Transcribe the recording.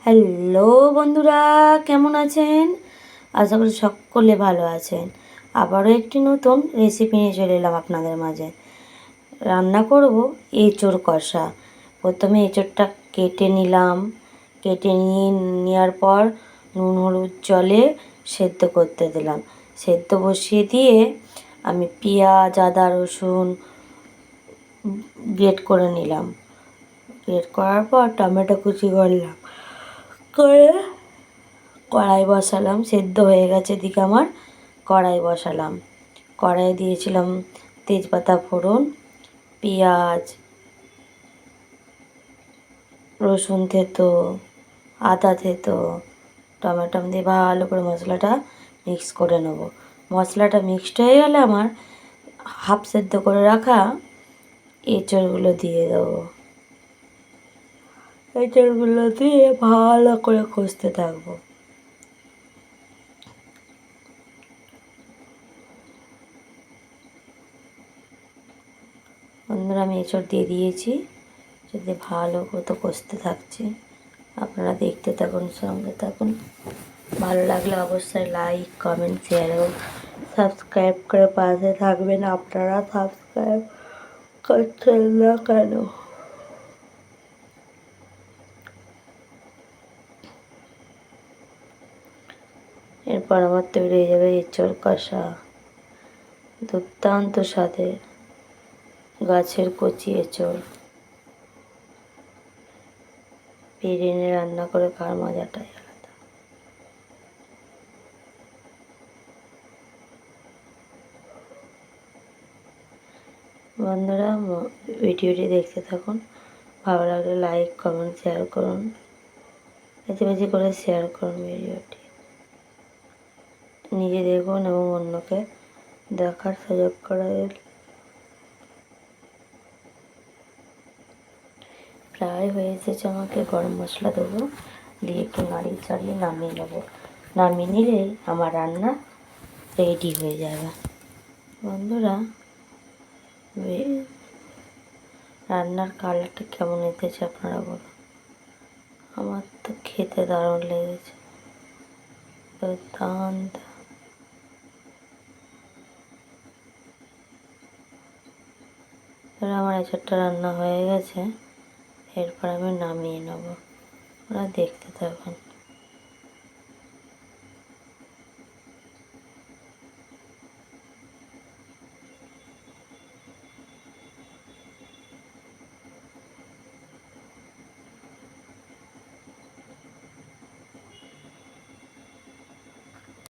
Hello বন্ধুরা, কেমন আছেন? আশা করি সকলে ভালো আছেন। আবারও একটি নতুন রেসিপি নিয়ে চলে এলাম আপনাদের মাঝে। রান্না করব এঁচোড় কষা। প্রথমে এঁচোড়টা কেটে নিলাম। কেটে নেওয়ার পর নুন হলুদ জলে সেদ্ধ করতে দিলাম। সেদ্ধ বসিয়ে দিয়ে আমি পেঁয়াজ আদা রসুন গ্রেট করে নিলাম। গ্রেট করার পর টমেটো কুচি করলাম, করে কড়াই বসালাম। সেদ্ধ হয়ে গেছে এদিকে আমার, কড়াই বসালাম। কড়াই দিয়েছিলাম তেজপাতা ফোড়ন, পেঁয়াজ রসুন থেতো, আদা থেতো, টমেটো দিয়ে ভালো করে মশলাটা মিক্স করে নেব। মশলাটা মিক্সড হয়ে গেলে আমার হাফ সেদ্ধ করে রাখা এঁচড়গুলো দিয়ে দেবো। এঁচড়গুলো দিয়ে ভালো করে কষতে থাকবো। বন্ধুরা, আমি এঁচড় দিয়ে দিয়েছি, যদি ভালো মতো কষতে থাকছে। আপনারা দেখতে থাকুন, সঙ্গে থাকুন। ভালো লাগলে অবশ্যই লাইক কমেন্ট শেয়ার এবং সাবস্ক্রাইব করে পাশে থাকবেন। আপনারা সাবস্ক্রাইব করছেন না কেন? এরপর আমার তৈরি হয়ে যাবে এঁচড় কষা, দুর্দান্ত স্বাদের গাছের কচি এঁচড়। পেরে এনে রান্না করে খাওয়ার মজাটাই আলাদা। বন্ধুরা, ভিডিওটি দেখতে থাকুন। ভালো লাগলে লাইক কমেন্ট শেয়ার করুন, বেশি বেশি করে শেয়ার করুন ভিডিওটি। নিজে দেখুন এবং অন্যকে দেখার সুযোগ করে দিন। প্রায় হয়ে এসেছে, আমাকে গরম মশলা দেবো, দিয়ে একটু নাড়িয়ে চাড়িয়ে নামিয়ে নেবো। নামিয়ে নিলেই আমার রান্না রেডি হয়ে যাবে। বন্ধুরা, রান্নার কালারটা কেমন এসেছে আপনারা বলুন। আমার তো খেতে দারুণ লেগেছে, দুর্দান্ত। আমার এঁচড়টা রান্না হয়ে গেছে, এরপর আমি নামিয়ে নেব। ওরা দেখতে থাকুন।